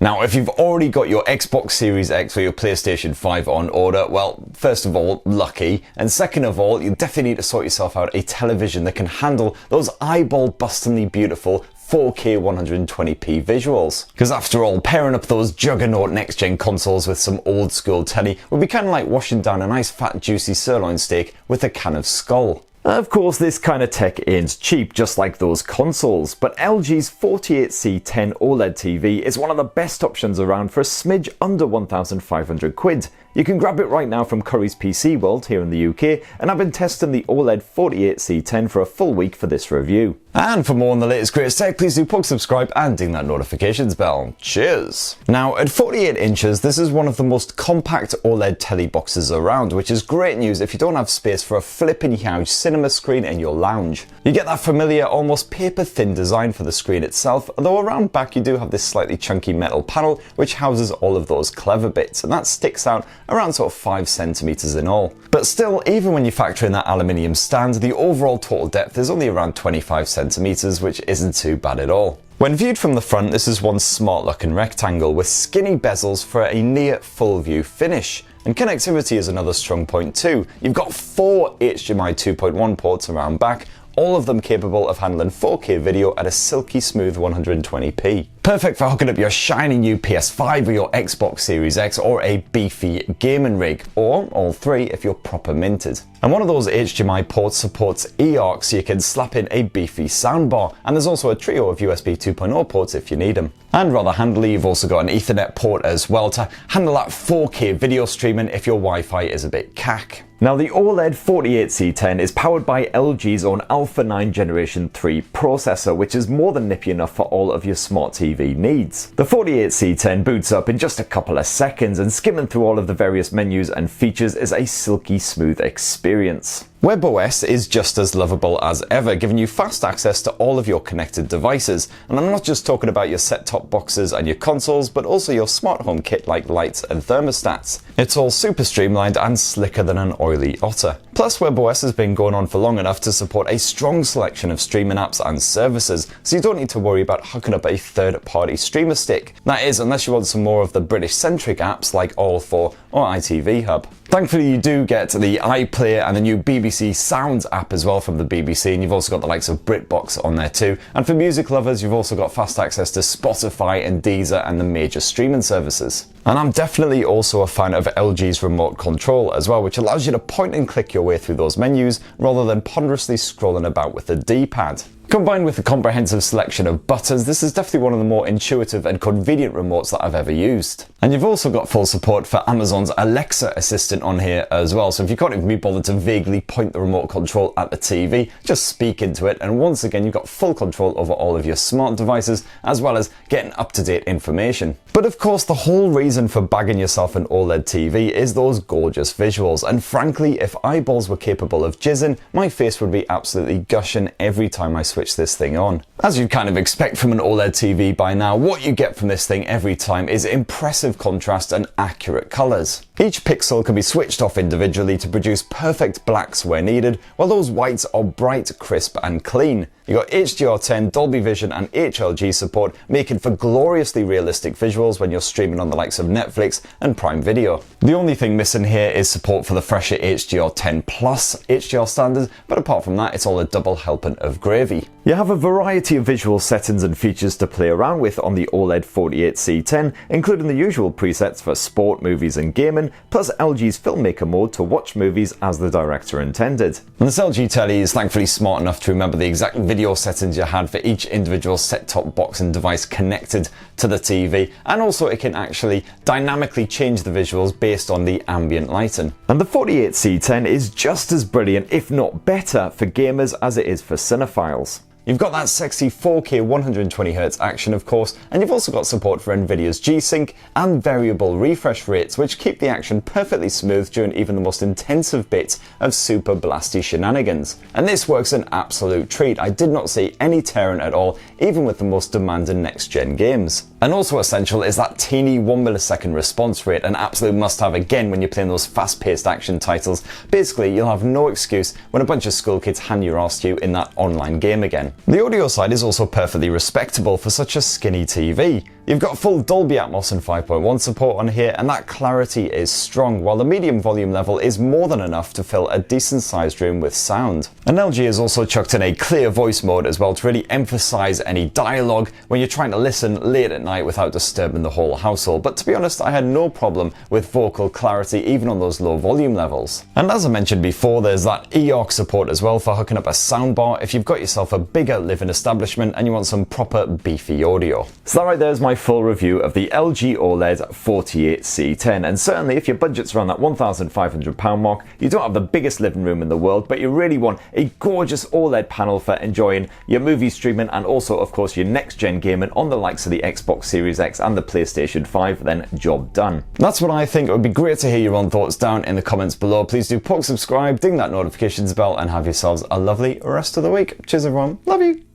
Now, if you've already got your Xbox Series X or your PlayStation 5 on order, well, first of all, lucky, and second of all, you definitely need to sort yourself out a television that can handle those eyeball-bustingly beautiful 4K 120p visuals. Because after all, pairing up those juggernaut next-gen consoles with some old-school telly would be kind of like washing down a nice fat juicy sirloin steak with a can of Skull. Of course, this kind of tech ain't cheap, just like those consoles, but LG's 48C10 OLED TV is one of the best options around for a smidge under 1,500 quid. You can grab it right now from Curry's PC World here in the UK, and I've been testing the OLED 48C10 for a full week for this review. And for more on the latest greatest tech, please do plug subscribe and ding that notifications bell. Cheers! Now, at 48 inches, this is one of the most compact OLED telly boxes around, which is great news if you don't have space for a flippin' huge cinema screen in your lounge. You get that familiar, almost paper-thin design for the screen itself, although around back you do have this slightly chunky metal panel which houses all of those clever bits, and that sticks out around sort of 5 centimeters in all. But still, even when you factor in that aluminium stand, the overall total depth is only around 25 centimeters, which isn't too bad at all. When viewed from the front, this is one smart looking rectangle with skinny bezels for a near full view finish. And connectivity is another strong point too. You've got 4 HDMI 2.1 ports around back, all of them capable of handling 4K video at a silky smooth 120p. Perfect for hooking up your shiny new PS5 or your Xbox Series X or a beefy gaming rig, or all three if you're proper minted. And one of those HDMI ports supports eARC, so you can slap in a beefy soundbar, and there's also a trio of USB 2.0 ports if you need them. And rather handily, you've also got an Ethernet port as well to handle that 4K video streaming if your Wi-Fi is a bit cack. Now, the OLED 48C10 is powered by LG's own Alpha 9 Generation 3 processor, which is more than nippy enough for all of your smart TV needs. The 48C10 boots up in just a couple of seconds, and skimming through all of the various menus and features is a silky smooth experience. WebOS is just as lovable as ever, giving you fast access to all of your connected devices. And I'm not just talking about your set-top boxes and your consoles, but also your smart home kit like lights and thermostats. It's all super streamlined and slicker than an oily otter. Plus, WebOS has been going on for long enough to support a strong selection of streaming apps and services, so you don't need to worry about hooking up a third-party streamer stick. That is, unless you want some more of the British-centric apps like All4 or ITV Hub. Thankfully, you do get the iPlayer and the new BBC Sounds app as well from the BBC, and you've also got the likes of BritBox on there too. And for music lovers, you've also got fast access to Spotify and Deezer and the major streaming services. And I'm definitely also a fan of LG's remote control as well, which allows you to point and click your way through those menus rather than ponderously scrolling about with the D-pad. Combined with a comprehensive selection of buttons, this is definitely one of the more intuitive and convenient remotes that I've ever used. And you've also got full support for Amazon's Alexa assistant on here as well, so if you can't even be bothered to vaguely point the remote control at the TV, just speak into it, and once again you've got full control over all of your smart devices, as well as getting up-to-date information. But of course, the whole reason for bagging yourself an OLED TV is those gorgeous visuals, and frankly, if eyeballs were capable of jizzing, my face would be absolutely gushing every time I switch this thing on. As you'd kind of expect from an OLED TV by now, what you get from this thing every time is impressive contrast and accurate colours. Each pixel can be switched off individually to produce perfect blacks where needed, while those whites are bright, crisp and clean. You got HDR10, Dolby Vision and HLG support, making for gloriously realistic visuals when you're streaming on the likes of Netflix and Prime Video. The only thing missing here is support for the fresher HDR10 Plus HDR standards, but apart from that, it's all a double helping of gravy. You have a variety of visual settings and features to play around with on the OLED 48C10, including the usual presets for sport, movies and gaming, plus LG's filmmaker mode to watch movies as the director intended. And this LG telly is thankfully smart enough to remember the exact video settings you had for each individual set-top box and device connected to the TV, and also it can actually dynamically change the visuals based on the ambient lighting. And the 48C10 is just as brilliant, if not better, for gamers as it is for cinephiles. You've got that sexy 4K 120Hz action of course, and you've also got support for Nvidia's G-Sync and variable refresh rates, which keep the action perfectly smooth during even the most intensive bits of super blasty shenanigans. And this works an absolute treat. I did not see any tearing at all, even with the most demanding next-gen games. And also essential is that teeny 1 millisecond response rate, an absolute must-have again when you're playing those fast-paced action titles. Basically, you'll have no excuse when a bunch of school kids hand your arse to you in that online game again. The audio side is also perfectly respectable for such a skinny TV. You've got full Dolby Atmos and 5.1 support on here, and that clarity is strong, while the medium volume level is more than enough to fill a decent sized room with sound. And LG has also chucked in a clear voice mode as well to really emphasize any dialogue when you're trying to listen late at night without disturbing the whole household. But to be honest, I had no problem with vocal clarity even on those low volume levels. And as I mentioned before, there's that eARC support as well for hooking up a soundbar if you've got yourself a bigger living establishment and you want some proper beefy audio. So that right there is my full review of the LG OLED 48C10, and certainly if your budget's around that £1,500 mark, you don't have the biggest living room in the world, but you really want a gorgeous OLED panel for enjoying your movie streaming and also of course your next gen gaming on the likes of the Xbox Series X and the PlayStation 5, then job done. That's what I think. It would be great to hear your own thoughts down in the comments below. Please do poke subscribe, ding that notifications bell, and have yourselves a lovely rest of the week. Cheers everyone, love you.